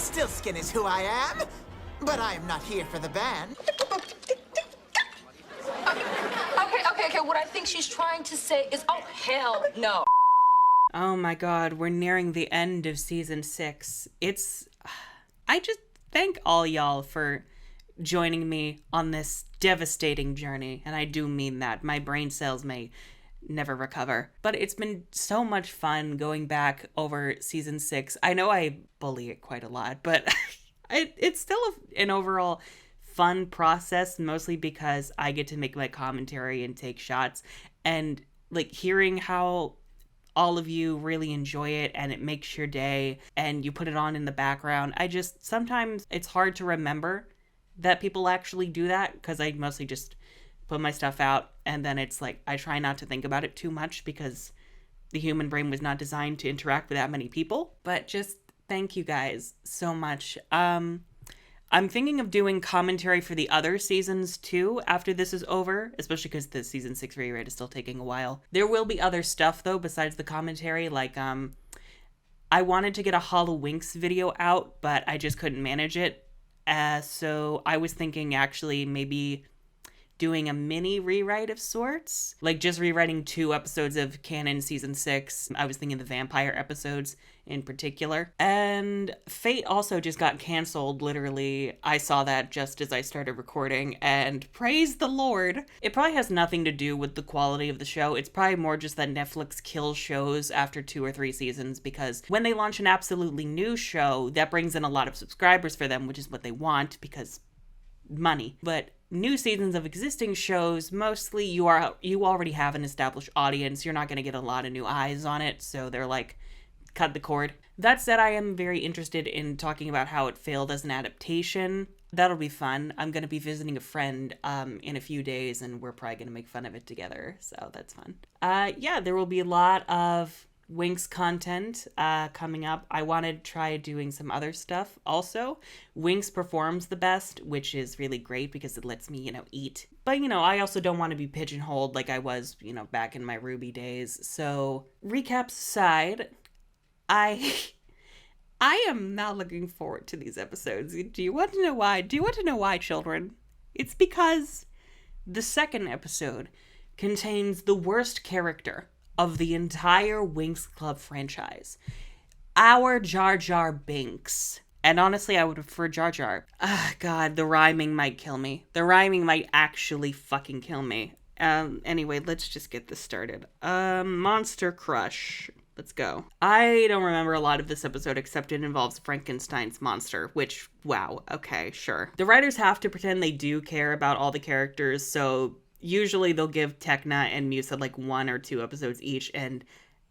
Rumpelstiltskin is who I am, but I am not here for the band. Okay, what I think she's trying to say is, oh, hell no. Oh my god, we're nearing the end of season 6. I just thank all y'all for joining me on this devastating journey, and I do mean that. My brain cells may never recover. But it's been so much fun going back over season 6. I know I bully it quite a lot, but it's still an overall fun process, mostly because I get to make my commentary and take shots, and like hearing how all of you really enjoy it and it makes your day and you put it on in the background. Sometimes it's hard to remember that people actually do that because I mostly just put my stuff out, and then it's like I try not to think about it too much because the human brain was not designed to interact with that many people. But just thank you guys so much. I'm thinking of doing commentary for the other seasons too after this is over, especially because the season 6 rewrite is still taking a while. There will be other stuff though besides the commentary, like I wanted to get a Hollow Winx video out, but I just couldn't manage it. So I was thinking actually maybe doing a mini rewrite of sorts, like just rewriting 2 episodes of canon season 6. I was thinking the vampire episodes in particular. And Fate also just got canceled, literally. I saw that just as I started recording, and praise the Lord. It probably has nothing to do with the quality of the show. It's probably more just that Netflix kills shows after 2 or 3 seasons, because when they launch an absolutely new show, that brings in a lot of subscribers for them, which is what they want, because money. But new seasons of existing shows, mostly you already have an established audience. You're not going to get a lot of new eyes on it, so they're like, cut the cord. That said, I am very interested in talking about how it failed as an adaptation. That'll be fun. I'm going to be visiting a friend in a few days, and we're probably going to make fun of it together, so that's fun. Yeah, there will be a lot of Winx content coming up. I want to try doing some other stuff also. Winx performs the best, which is really great because it lets me, eat. But, I also don't want to be pigeonholed like I was, back in my Ruby days. So, recaps aside, I am not looking forward to these episodes. Do you want to know why? Do you want to know why, children? It's because the second episode contains the worst character of the entire Winx Club franchise. Our Jar Jar Binks. And honestly, I would prefer Jar Jar. God, the rhyming might kill me. The rhyming might actually fucking kill me. Anyway, let's just get this started. Monster Crush. Let's go. I don't remember a lot of this episode except it involves Frankenstein's monster, which, wow, okay, sure. The writers have to pretend they do care about all the characters, so usually they'll give Tekna and Musa like 1 or 2 episodes each, and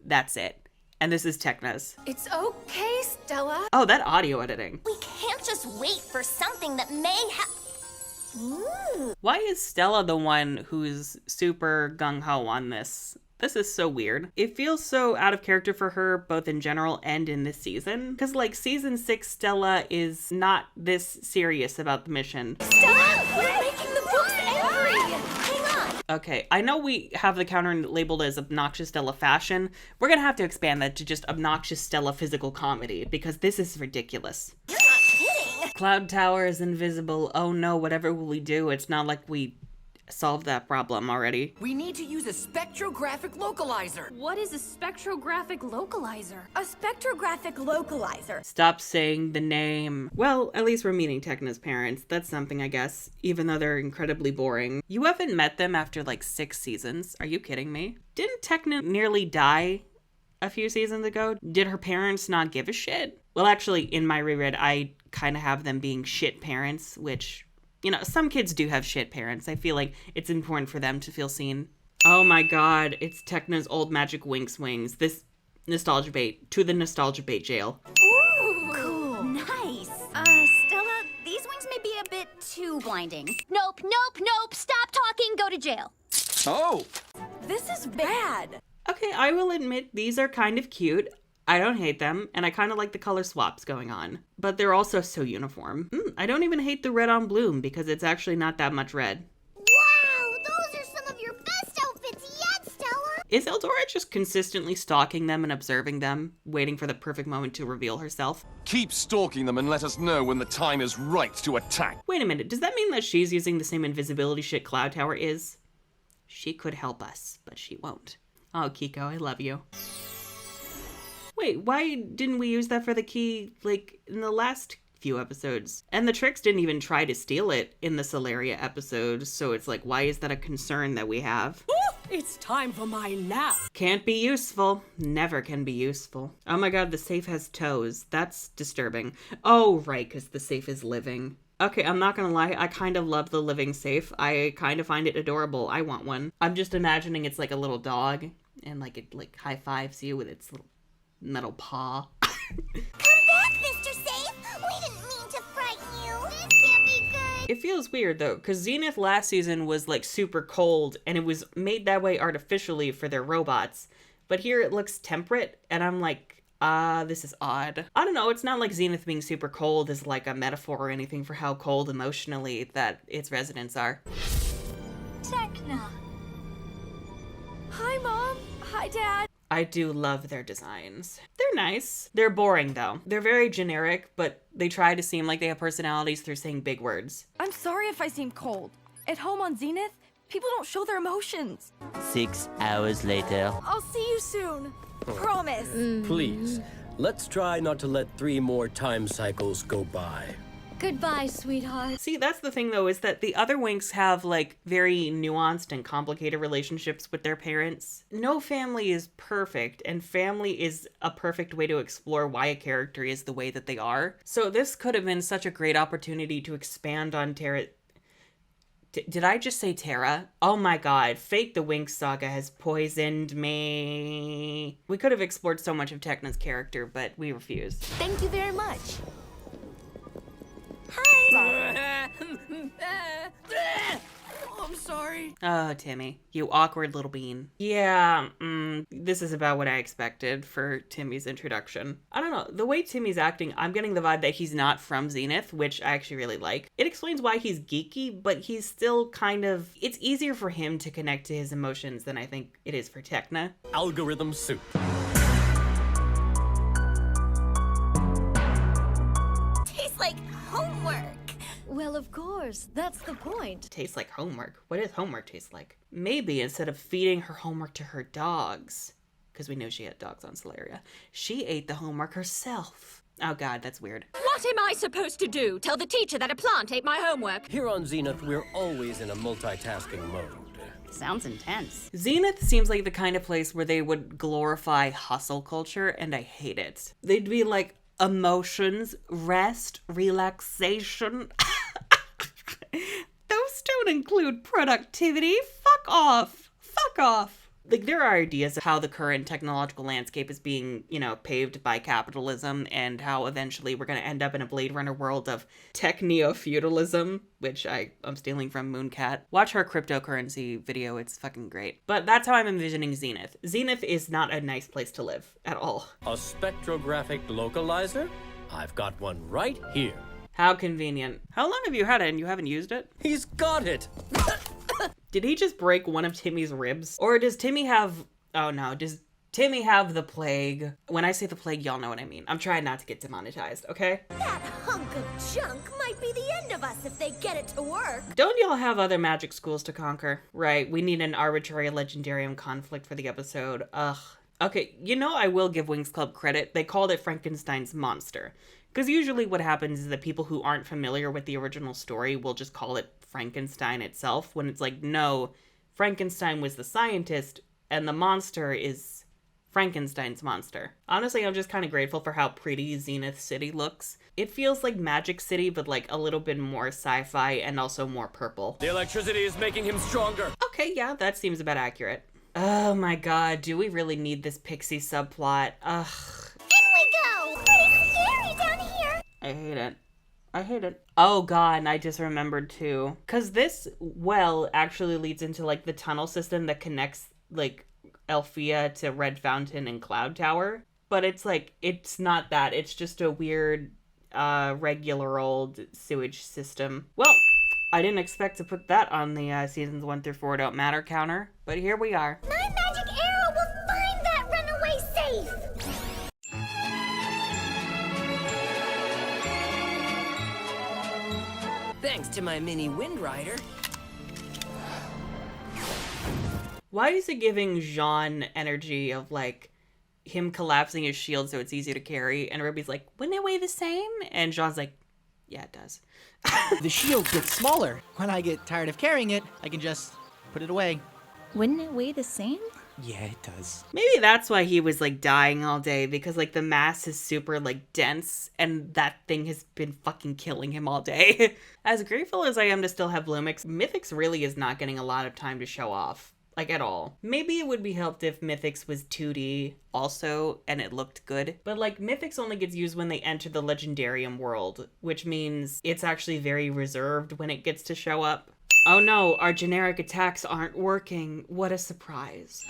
that's it. And this is Tekna's. It's okay, Stella. Oh, that audio editing. We can't just wait for something that may happen. Why is Stella the one who's super gung-ho on this? This is so weird. It feels so out of character for her, both in general and in this season. Because, season 6 Stella is not this serious about the mission. Stella, you're making the books angry. Hang on. Okay, I know we have the counter labeled as Obnoxious Stella Fashion. We're gonna have to expand that to just Obnoxious Stella Physical Comedy, because this is ridiculous. You're not kidding. Cloud Tower is invisible. Oh no, whatever will we do? It's not like we solved that problem already. We need to use a spectrographic localizer. What is a spectrographic localizer? A spectrographic localizer. Stop saying the name. Well, at least we're meeting Tekna's parents. That's something, I guess, even though they're incredibly boring. You haven't met them after 6 seasons. Are you kidding me? Didn't Tekna nearly die a few seasons ago? Did her parents not give a shit? Well, actually, in my reread, I kind of have them being shit parents, which, some kids do have shit parents. I feel like it's important for them to feel seen. Oh my god, it's Tekna's old magic Winx wings. This nostalgia bait. To the nostalgia bait jail. Ooh, cool. Nice. Stella, these wings may be a bit too blinding. Nope. Stop talking, go to jail. Oh! This is bad. Okay, I will admit these are kind of cute. I don't hate them, and I kind of like the color swaps going on. But they're also so uniform. I don't even hate the red on bloom, because it's actually not that much red. Wow, those are some of your best outfits yet, Stella. Is Eldora just consistently stalking them and observing them, waiting for the perfect moment to reveal herself? Keep stalking them and let us know when the time is right to attack. Wait a minute, does that mean that she's using the same invisibility shit Cloud Tower is? She could help us, but she won't. Oh, Kiko, I love you. Wait, why didn't we use that for the key, like, in the last few episodes? And the Tricks didn't even try to steal it in the Solaria episode, so it's like, why is that a concern that we have? It's time for my nap. Can't be useful. Never can be useful. Oh my god, the safe has toes. That's disturbing. Oh, right, because the safe is living. Okay, I'm not gonna lie, I kind of love the living safe. I kind of find it adorable. I want one. I'm just imagining it's like a little dog, and like it like high-fives you with its little metal paw. Come back, Mr. Safe. We didn't mean to frighten you. This can't be good. It feels weird though, because Zenith last season was like super cold, and it was made that way artificially for their robots. But here it looks temperate, and I'm like, this is odd. I don't know, it's not like Zenith being super cold is like a metaphor or anything for how cold emotionally that its residents are. Techna. Hi, Mom. Hi, Dad. I do love their designs. They're nice. They're boring though. They're very generic, but they try to seem like they have personalities through saying big words. I'm sorry if I seem cold. At home on Zenith, people don't show their emotions. 6 hours later. I'll see you soon. Promise. Please, let's try not to let 3 more time cycles go by. Goodbye, sweetheart. See, that's the thing though, is that the other Winx have like very nuanced and complicated relationships with their parents. No family is perfect, and family is a perfect way to explore why a character is the way that they are. So this could have been such a great opportunity to expand on Terra. Did I just say Terra? Oh my god, Fate the Winx saga has poisoned me. We could have explored so much of Techna's character, but we refused. Thank you very much. I'm sorry. Oh, Timmy, you awkward little bean. Yeah, this is about what I expected for Timmy's introduction. I don't know, the way Timmy's acting, I'm getting the vibe that he's not from Zenith, which I actually really like. It explains why he's geeky, but he's still kind of, it's easier for him to connect to his emotions than I think it is for Techna. Algorithm soup. Tastes like homework. Well, of course. That's the point. Tastes like homework. What does homework taste like? Maybe instead of feeding her homework to her dogs, because we know she had dogs on Solaria, she ate the homework herself. Oh god, that's weird. What am I supposed to do? Tell the teacher that a plant ate my homework? Here on Zenith, we're always in a multitasking mode. Sounds intense. Zenith seems like the kind of place where they would glorify hustle culture, and I hate it. They'd be like, emotions, rest, relaxation. Those don't include productivity. Fuck off. Fuck off. Like, there are ideas of how the current technological landscape is being, paved by capitalism, and how eventually we're going to end up in a Blade Runner world of tech neo-feudalism, which I'm stealing from Mooncat. Watch her cryptocurrency video. It's fucking great. But that's how I'm envisioning Zenith. Zenith is not a nice place to live at all. A spectrographic localizer? I've got one right here. How convenient. How long have you had it and you haven't used it? He's got it! Did he just break one of Timmy's ribs? Or does Timmy have... Oh no, does Timmy have the plague? When I say the plague, y'all know what I mean. I'm trying not to get demonetized, okay? That hunk of junk might be the end of us if they get it to work. Don't y'all have other magic schools to conquer? Right, we need an arbitrary legendarium conflict for the episode. Ugh. Okay, I will give Winx Club credit. They called it Frankenstein's monster. Because usually what happens is that people who aren't familiar with the original story will just call it Frankenstein itself, when it's like, no, Frankenstein was the scientist, and the monster is Frankenstein's monster. Honestly, I'm just kind of grateful for how pretty Zenith City looks. It feels like Magic City, but like a little bit more sci-fi and also more purple. The electricity is making him stronger. Okay, yeah, that seems about accurate. Oh my god, do we really need this pixie subplot? Ugh. In we go! Pretty scary down here! I hate it. I hate it. Oh god, and I just remembered too. Because this well actually leads into like the tunnel system that connects like Elfia to Red Fountain and Cloud Tower. But it's like, it's not that. It's just a weird, regular old sewage system. Well, I didn't expect to put that on the seasons 1 through 4 don't matter counter, but here we are. My magic arrow Thanks to my mini Wind Rider. Why is it giving Jean energy of like him collapsing his shield so it's easy to carry? And Ruby's like, wouldn't it weigh the same? And Jean's like, yeah, it does. The shield gets smaller. When I get tired of carrying it, I can just put it away. Wouldn't it weigh the same? Yeah, it does. Maybe that's why he was like dying all day, because like the mass is super like dense and that thing has been fucking killing him all day. As grateful as I am to still have Bloomix, Mythix really is not getting a lot of time to show off. Like at all. Maybe it would be helped if Mythix was 2D also and it looked good. But like Mythix only gets used when they enter the Legendarium world, which means it's actually very reserved when it gets to show up. Oh no, our generic attacks aren't working. What a surprise.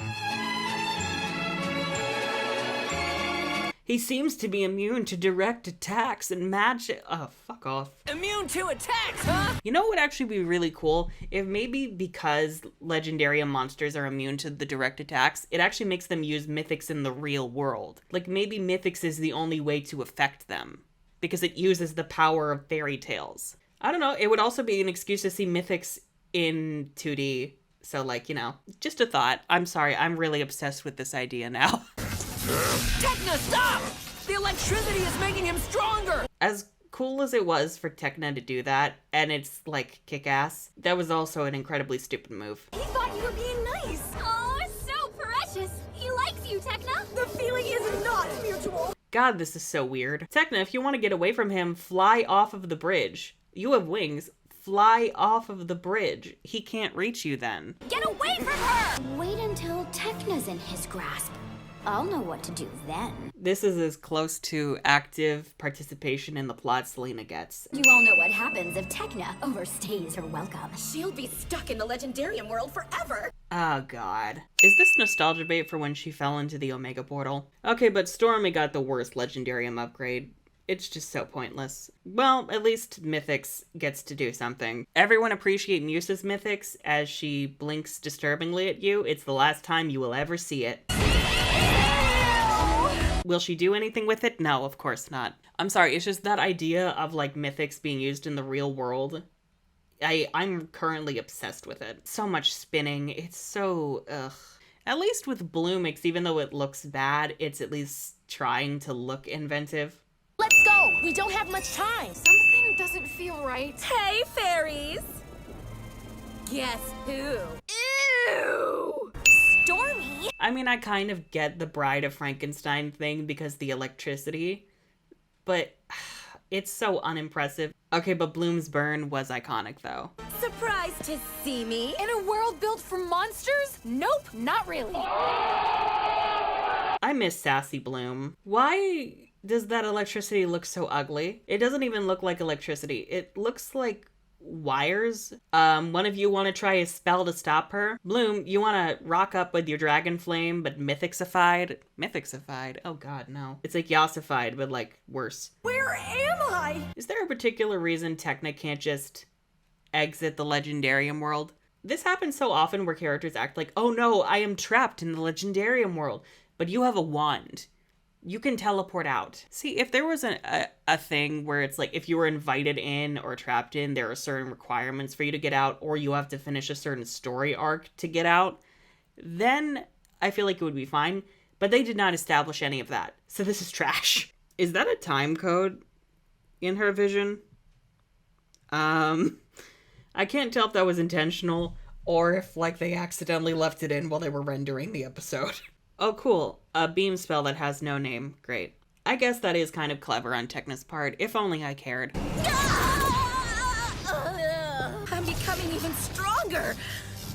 He seems to be immune to direct attacks and magic. Oh, fuck off. Immune to attacks, huh? You know what would actually be really cool? If maybe because Legendarium monsters are immune to the direct attacks, it actually makes them use Mythix in the real world. Like maybe Mythix is the only way to affect them, because it uses the power of fairy tales. I don't know, it would also be an excuse to see Mythix in 2D. So like, you know, just a thought. I'm sorry, I'm really obsessed with this idea now. Techna, stop! The electricity is making him stronger! As cool as it was for Techna to do that, and it's like kick-ass, that was also an incredibly stupid move. He thought you were being nice. Oh, so precious. He likes you, Techna. The feeling is not mutual. God, this is so weird. Techna, if you want to get away from him, fly off of the bridge. You have wings. Fly off of the bridge. He can't reach you then. Get away from her! Wait until Techna's in his grasp. I'll know what to do then. This is as close to active participation in the plot Selena gets. You all know what happens if Techna overstays her welcome. She'll be stuck in the Legendarium world forever. Oh god. Is this nostalgia bait for when she fell into the Omega portal? Okay, but Stormy got the worst Legendarium upgrade. It's just so pointless. Well, at least Mythix gets to do something. Everyone appreciate Musa's Mythix as she blinks disturbingly at you. It's the last time you will ever see it. Will she do anything with it? No, of course not. I'm sorry, it's just that idea of like Mythix being used in the real world. I'm currently obsessed with it. So much spinning. It's so, ugh. At least with Bloomix, even though it looks bad, it's at least trying to look inventive. Let's go. We don't have much time. Something doesn't feel right. Hey, fairies. Guess who? Ew. Stormy. I mean, I kind of get the Bride of Frankenstein thing because the electricity, but it's so unimpressive. Okay, but Bloom's burn was iconic though. Surprised to see me? In a world built for monsters? Nope, not really. I miss Sassy Bloom. Why does that electricity look so ugly? It doesn't even look like electricity. It looks like wires. One of you want to try a spell to stop her? Bloom, you want to rock up with your dragon flame, but mythixified? Mythixified? Oh god, no. It's like yassified, but like worse. Where am I? Is there a particular reason Techna can't just exit the Legendarium world? This happens so often where characters act like, oh no, I am trapped in the Legendarium world, but you have a wand. You can teleport out. See, if there was a thing where it's like, if you were invited in or trapped in, there are certain requirements for you to get out, or you have to finish a certain story arc to get out, then I feel like it would be fine. But they did not establish any of that. So this is trash. Is that a time code in her vision? I can't tell if that was intentional or if like they accidentally left it in while they were rendering the episode. Oh, cool. A beam spell that has no name. Great. I guess that is kind of clever on Techna's part. If only I cared. I'm becoming even stronger.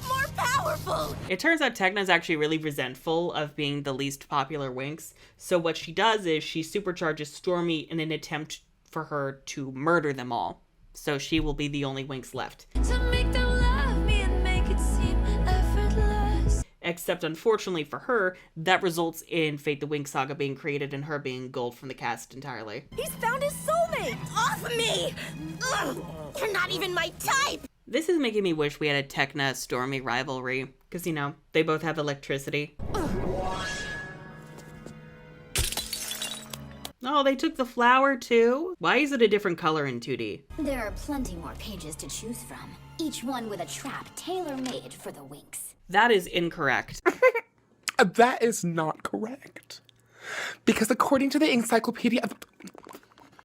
More powerful. It turns out Techna's actually really resentful of being the least popular Winx. So what she does is she supercharges Stormy in an attempt for her to murder them all. So she will be the only Winx left. To make them love me and make it seem effortless. Except unfortunately for her, that results in Fate the Winx Saga being created and her being gold from the cast entirely. He's found his soulmate. Off me! Ugh, you're not even my type! This is making me wish we had a Techna Stormy rivalry, because, you know, they both have electricity. Oh, they took the flower too? Why is it a different color in 2D? There are plenty more pages to choose from, each one with a trap tailor-made for the Winx. That is incorrect. That is not correct. Because according to the encyclopedia...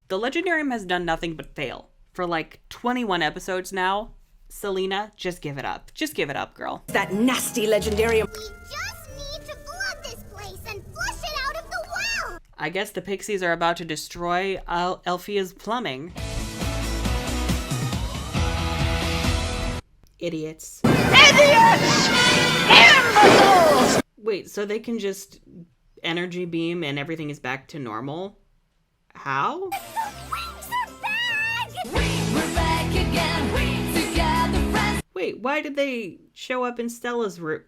The Legendarium has done nothing but fail. For like 21 episodes now. Selena, just give it up. Just give it up, girl. That nasty Legendarium. We just need to flood this place and flush it out of the well! I guess the pixies are about to destroy Elfia's plumbing. Idiots. Idiots! Imbeciles! Wait, so they can just energy beam and everything is back to normal? How? The Winx are back! We're back again. We together, friends. Wait, why did they show up in Stella's room?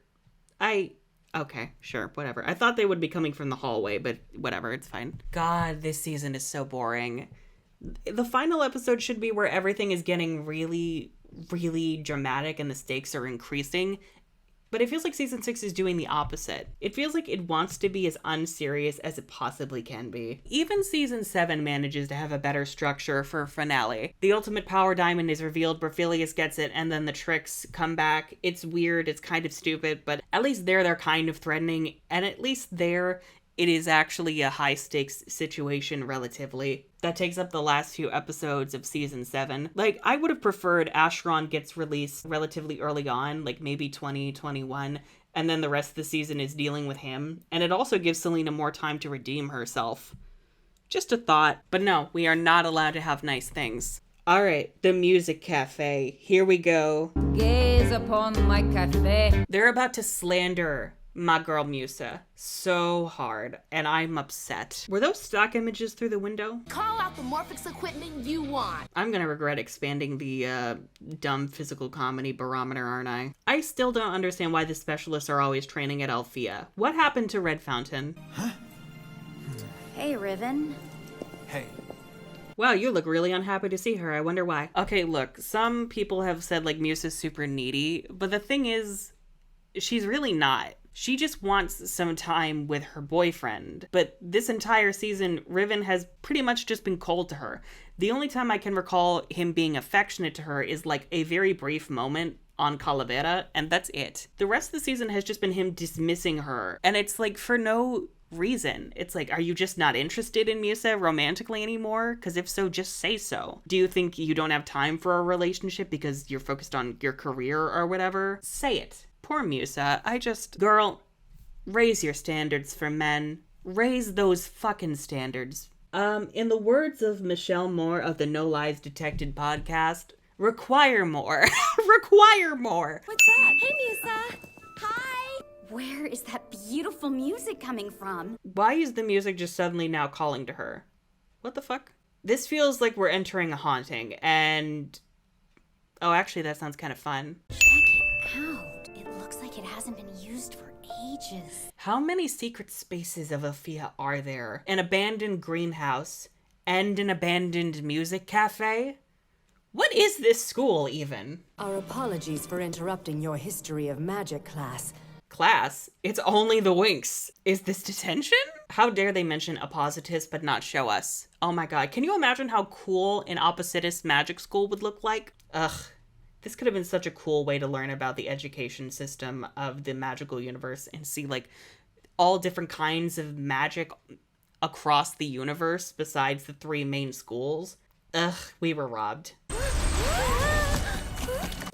Okay, sure, whatever. I thought they would be coming from the hallway, but whatever, it's fine. God, this season is so boring. The final episode should be where everything is getting really, really dramatic and the stakes are increasing. But it feels like season 6 is doing the opposite. It feels like it wants to be as unserious as it possibly can be. Even season 7 manages to have a better structure for a finale. The ultimate power diamond is revealed, Berphilius gets it, and then the tricks come back. It's weird, it's kind of stupid, but at least there they're kind of threatening, and at least there it is actually a high stakes situation relatively. That takes up the last few episodes of season 7. Like, I would have preferred Acheron gets released relatively early on, like maybe 2021, and then the rest of the season is dealing with him. And it also gives Selena more time to redeem herself. Just a thought. But no, we are not allowed to have nice things. All right, the music cafe. Here we go. Gaze upon my cafe. They're about to slander my girl Musa so hard, and I'm upset. Were those stock images through the window? Call out the Morphix equipment you want. I'm gonna regret expanding the dumb physical comedy barometer, aren't I? I still don't understand why the specialists are always training at Althea. What happened to Red Fountain? Hey, Riven. Hey. Wow, you look really unhappy to see her. I wonder why. Okay, look, some people have said like Musa's super needy, but the thing is, she's really not. She just wants some time with her boyfriend. But this entire season, Riven has pretty much just been cold to her. The only time I can recall him being affectionate to her is like a very brief moment on Calavera, and that's it. The rest of the season has just been him dismissing her. And it's like for no reason. It's like, are you just not interested in Musa romantically anymore? Because if so, just say so. Do you think you don't have time for a relationship because you're focused on your career or whatever? Say it. Poor Musa. Girl, raise your standards for men. Raise those fucking standards. In the words of Michelle Moore of the No Lies Detected podcast, require more. Require more. What's that? Hey, Musa. Hi. Where is that beautiful music coming from? Why is the music just suddenly now calling to her? What the fuck? This feels like we're entering a haunting, and... Oh, actually, that sounds kind of fun. Check it out. It looks like it hasn't been used for ages. How many secret spaces of Althea are there? An abandoned greenhouse and an abandoned music cafe? What is this school, even? Our apologies for interrupting your history of magic class. Class? It's only the Winx. Is this detention? How dare they mention Appositus but not show us? Oh my god, can you imagine how cool an Oppositus magic school would look like? Ugh. This could have been such a cool way to learn about the education system of the magical universe and see like all different kinds of magic across the universe besides the 3 main schools. Ugh, we were robbed.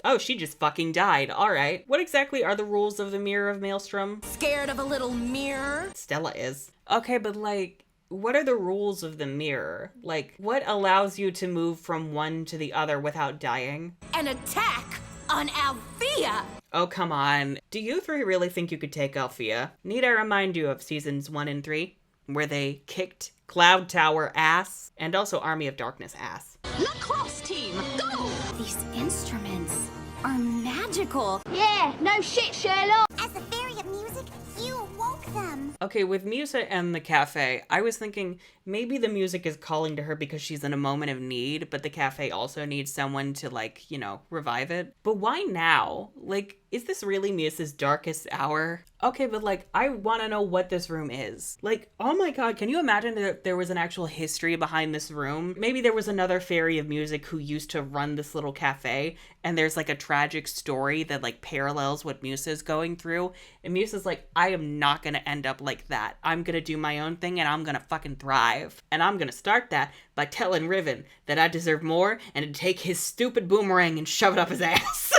Oh, she just fucking died. All right. What exactly are the rules of the Mirror of Maelstrom? Scared of a little mirror? Stella is. Okay, but like, what are the rules of the mirror? Like, what allows you to move from one to the other without dying? An attack on Althea! Oh, come on. Do you 3 really think you could take Althea? Need I remind you of seasons 1 and 3, where they kicked Cloud Tower ass and also Army of Darkness ass? Lacrosse team, go! These instruments are magical. Yeah, no shit, Sherlock. As the fairy of music, you awoke them. Okay, with Musa and the cafe, I was thinking maybe the music is calling to her because she's in a moment of need, but the cafe also needs someone to, like, you know, revive it. But why now? Like, is this really Mia's darkest hour? Okay, but like, I want to know what this room is. Like, oh my god, can you imagine that there was an actual history behind this room? Maybe there was another fairy of music who used to run this little cafe, and there's like a tragic story that like parallels what Musa's going through. And Musa's like, I am not gonna end up like that. I'm gonna do my own thing and I'm gonna fucking thrive. And I'm gonna start that by telling Riven that I deserve more and to take his stupid boomerang and shove it up his ass.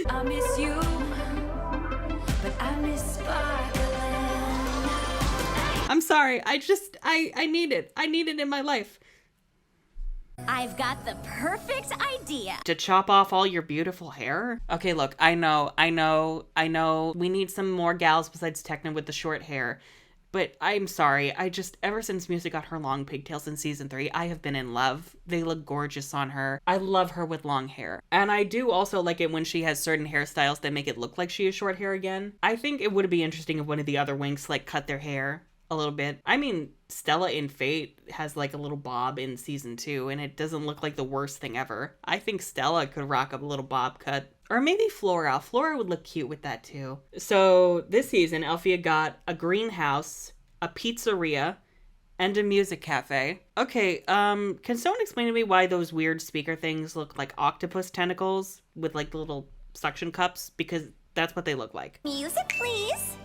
I miss you, but I miss sparkling. I'm sorry. I need it. I need it in my life. I've got the perfect idea. To chop off all your beautiful hair? Okay, look, I know. We need some more gals besides Techna with the short hair. But I'm sorry, ever since Musa got her long pigtails in season 3, I have been in love. They look gorgeous on her. I love her with long hair. And I do also like it when she has certain hairstyles that make it look like she has short hair again. I think it would be interesting if one of the other Winx like cut their hair a little bit. I mean, Stella in Fate has like a little bob in season 2, and it doesn't look like the worst thing ever. I think Stella could rock up a little bob cut. Or maybe Flora. Flora would look cute with that too. So this season, Alfea got a greenhouse, a pizzeria, and a music cafe. Okay, can someone explain to me why those weird speaker things look like octopus tentacles with like little suction cups? Because that's what they look like. Music, please.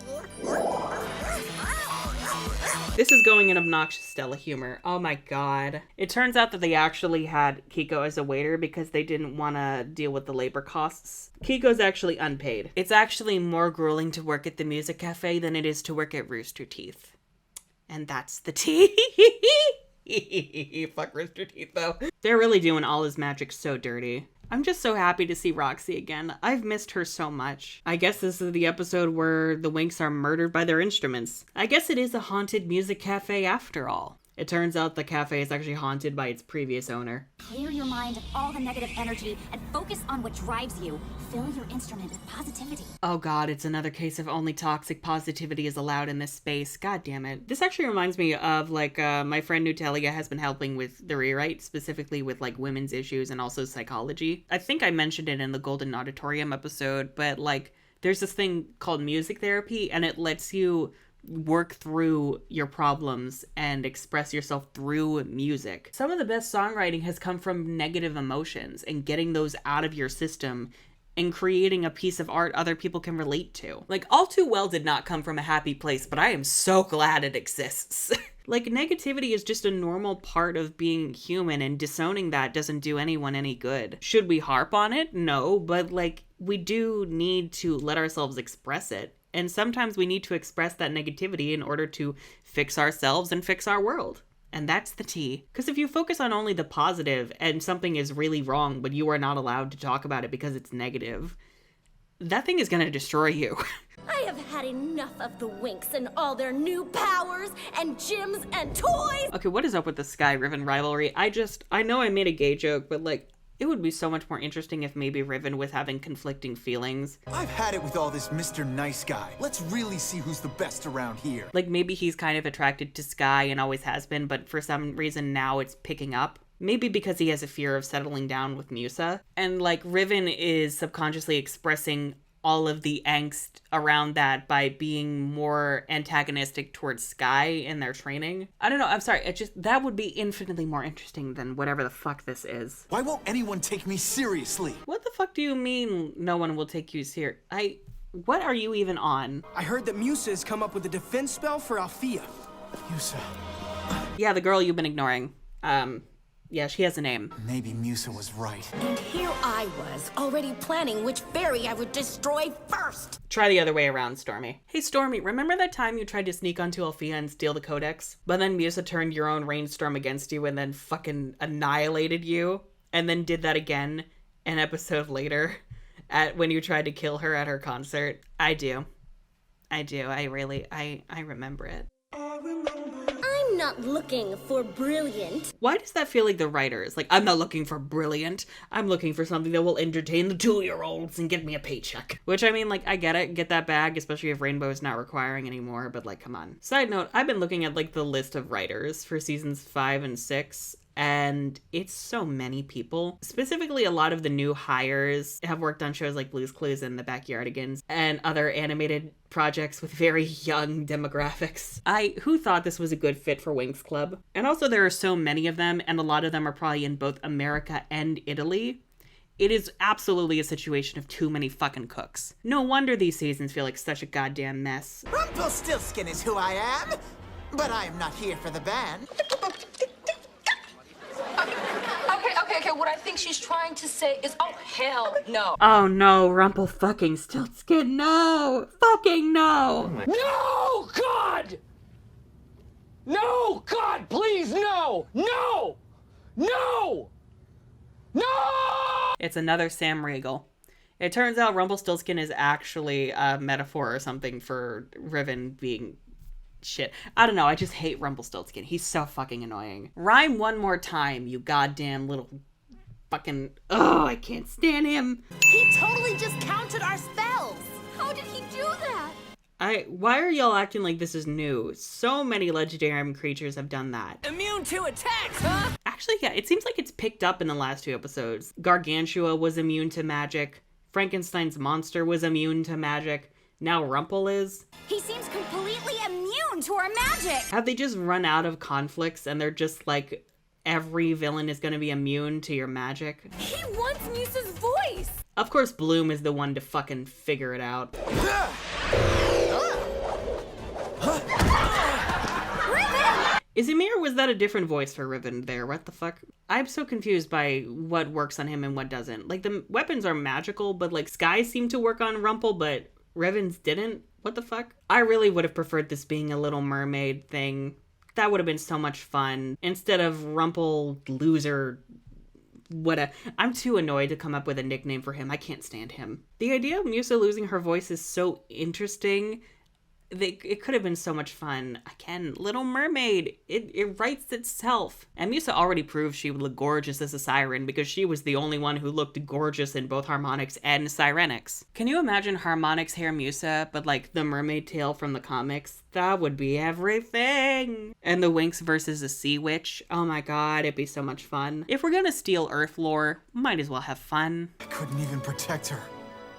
This is going in obnoxious Stella humor. Oh my god. It turns out that they actually had Kiko as a waiter because they didn't want to deal with the labor costs. Kiko's actually unpaid. It's actually more grueling to work at the music cafe than it is to work at Rooster Teeth. And that's the tea. Fuck Rooster Teeth though. They're really doing all his magic so dirty. I'm just so happy to see Roxy again. I've missed her so much. I guess this is the episode where the Winx are murdered by their instruments. I guess it is a haunted music cafe after all. It turns out the cafe is actually haunted by its previous owner. Clear your mind of all the negative energy and focus on what drives you. Fill your instrument with positivity. Oh god, it's another case of only toxic positivity is allowed in this space. God damn it. This actually reminds me of like my friend Nutelia has been helping with the rewrite, specifically with like women's issues and also psychology. I think I mentioned it in the Golden Auditorium episode, but like there's this thing called music therapy, and it lets you work through your problems and express yourself through music. Some of the best songwriting has come from negative emotions and getting those out of your system and creating a piece of art other people can relate to. Like, All Too Well did not come from a happy place, but I am so glad it exists. Like, negativity is just a normal part of being human, and disowning that doesn't do anyone any good. Should we harp on it? No, but like, we do need to let ourselves express it. And sometimes we need to express that negativity in order to fix ourselves and fix our world. And that's the tea. Because if you focus on only the positive and something is really wrong, but you are not allowed to talk about it because it's negative, that thing is going to destroy you. I have had enough of the Winx and all their new powers and gyms and toys. Okay, what is up with the Sky Riven rivalry? I know I made a gay joke, but like, it would be so much more interesting if maybe Riven was having conflicting feelings. I've had it with all this Mr. Nice Guy. Let's really see who's the best around here. Like, maybe he's kind of attracted to Sky and always has been, but for some reason now it's picking up. Maybe because he has a fear of settling down with Musa. And like, Riven is subconsciously expressing all of the angst around that by being more antagonistic towards Sky in their training. I don't know, I'm sorry, that would be infinitely more interesting than whatever the fuck this is. Why won't anyone take me seriously? What the fuck do you mean no one will take you serious? What are you even on? I heard that Musa has come up with a defense spell for Alfea. Musa. Yeah, the girl you've been ignoring. Yeah, she has a name. Maybe Musa was right. And here I was, already planning which fairy I would destroy first. Try the other way around, Stormy. Hey, Stormy, remember that time you tried to sneak onto Alfea and steal the codex? But then Musa turned your own rainstorm against you and then fucking annihilated you? And then did that again an episode later when you tried to kill her at her concert? I do. I remember it. I'm not looking for brilliant. Why does that feel like the writers? Like, I'm not looking for brilliant. I'm looking for something that will entertain the 2-year-olds and get me a paycheck. Which, I mean, like, I get it. Get that bag, especially if Rainbow is not requiring anymore. But, like, come on. Side note, I've been looking at, like, the list of writers for seasons 5 and 6. and it's so many people. Specifically, a lot of the new hires have worked on shows like Blue's Clues and The Backyardigans and other animated projects with very young demographics. Who thought this was a good fit for Winx Club? And also there are so many of them, and a lot of them are probably in both America and Italy. It is absolutely a situation of too many fucking cooks. No wonder these seasons feel like such a goddamn mess. Rumpelstiltskin is who I am, but I am not here for the band. Okay, what I think she's trying to say is, oh, hell no. Oh no, Rumple fucking Stiltskin, no! Fucking no! No, God! No, God, please, no! No! No! No! It's another Sam Riegel. It turns out Rumpelstiltskin is actually a metaphor or something for Riven being shit. I don't know, I just hate Rumpelstiltskin. He's so fucking annoying. Rhyme one more time, you goddamn little fucking... Oh, I can't stand him. He totally just counted our spells. How did he do that? Why are y'all acting like this is new? So many legendary creatures have done that. Immune to attacks, huh? Actually, yeah, it seems like it's picked up in the last 2 episodes. Gargantua was immune to magic. Frankenstein's monster was immune to magic. Now Rumple is. He seems completely immune to our magic. Have they just run out of conflicts and they're just like, every villain is going to be immune to your magic? He wants Musa's voice. Of course, Bloom is the one to fucking figure it out. Is it me or was that a different voice for Riven there? What the fuck? I'm so confused by what works on him and what doesn't. Like, the weapons are magical, but like Skies seem to work on Rumple, but Riven's didn't? What the fuck? I really would have preferred this being a Little Mermaid thing. That would have been so much fun. Instead of Rumple Loser... I'm too annoyed to come up with a nickname for him. I can't stand him. The idea of Musa losing her voice is so interesting. It could have been so much fun. Again, Little Mermaid, it writes itself. And Musa already proved she would look gorgeous as a siren because she was the only one who looked gorgeous in both Harmonix and Sirenix. Can you imagine Harmonix hair Musa, but like the mermaid tail from the comics? That would be everything. And the Winx versus a sea witch. Oh my god, it'd be so much fun. If we're gonna steal Earth lore, might as well have fun. I couldn't even protect her.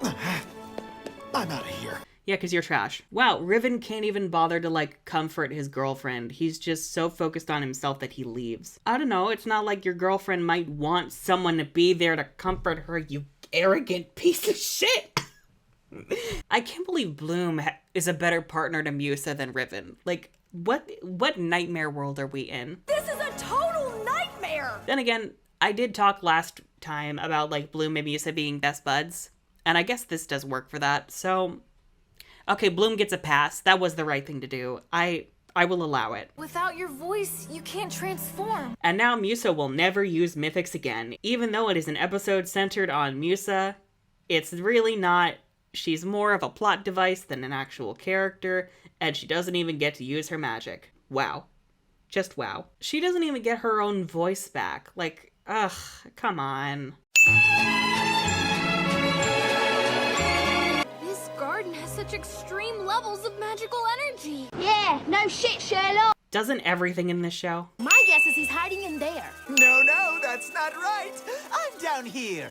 I'm out of here. Yeah, because you're trash. Wow, Riven can't even bother to, like, comfort his girlfriend. He's just so focused on himself that he leaves. I don't know, it's not like your girlfriend might want someone to be there to comfort her, you arrogant piece of shit! I can't believe Bloom is a better partner to Musa than Riven. Like, what nightmare world are we in? This is a total nightmare! Then again, I did talk last time about, like, Bloom and Musa being best buds. And I guess this does work for that, so... Okay, Bloom gets a pass. That was the right thing to do. I will allow it. Without your voice, you can't transform. And now Musa will never use Mythics again. Even though it is an episode centered on Musa, it's really not. She's more of a plot device than an actual character, and she doesn't even get to use her magic. Wow. Just wow. She doesn't even get her own voice back. Like, ugh, come on. Has such extreme levels of magical energy. Yeah, no shit, Sherlock. Doesn't everything in this show? My guess is he's hiding in there. No, that's not right. I'm down here.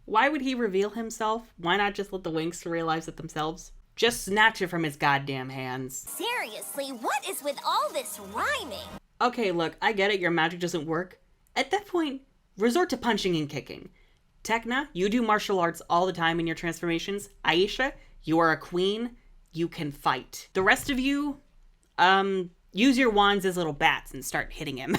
Why would he reveal himself? Why not just let the Winx realize it themselves? Just snatch it from his goddamn hands. Seriously, what is with all this rhyming? Okay, look, I get it, your magic doesn't work. At that point, resort to punching and kicking. Tekna, you do martial arts all the time in your transformations. Aisha, you are a queen. You can fight. The rest of you, use your wands as little bats and start hitting him.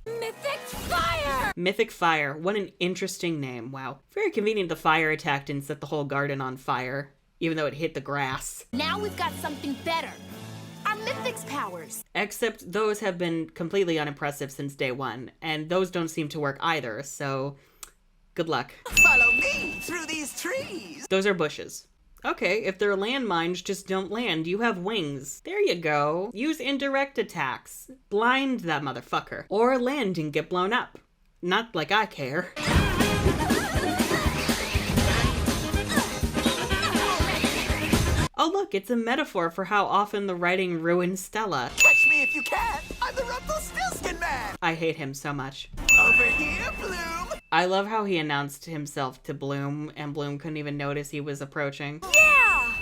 Mythic Fire! Mythic Fire. What an interesting name. Wow. Very convenient the fire attacked and set the whole garden on fire, even though it hit the grass. Now we've got something better. Our Mythic's powers. Except those have been completely unimpressive since day one, and those don't seem to work either, so good luck. Follow me through these trees. Those are bushes. Okay, if they're landmines, just don't land. You have wings. There you go. Use indirect attacks. Blind that motherfucker. Or land and get blown up. Not like I care. Oh look, it's a metaphor for how often the writing ruins Stella. Catch me if you can. I'm the Rumpelstiltskin man. I hate him so much. Over here, Bloom! I love how he announced himself to Bloom, and Bloom couldn't even notice he was approaching. Yeah!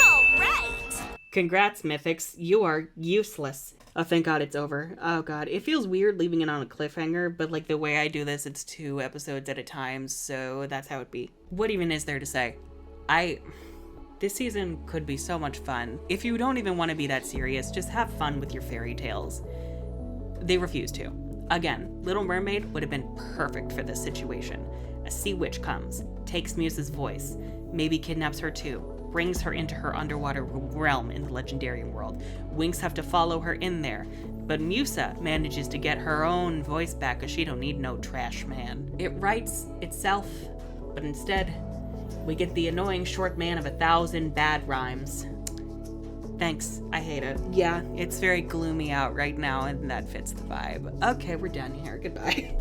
All right! Congrats, Mythics. You are useless. Oh, thank God it's over. Oh God, it feels weird leaving it on a cliffhanger, but like the way I do this, it's 2 episodes at a time, so that's how it be. What even is there to say? This season could be so much fun. If you don't even want to be that serious, just have fun with your fairy tales. They refuse to. Again, Little Mermaid would have been perfect for this situation. A sea witch comes, takes Musa's voice, maybe kidnaps her too, brings her into her underwater realm in the Legendarium world. Winx have to follow her in there, but Musa manages to get her own voice back because she don't need no trash man. It writes itself, but instead, we get the annoying short man of 1,000 bad rhymes. Thanks, I hate it. Yeah, it's very gloomy out right now, and that fits the vibe. Okay, we're done here. Goodbye.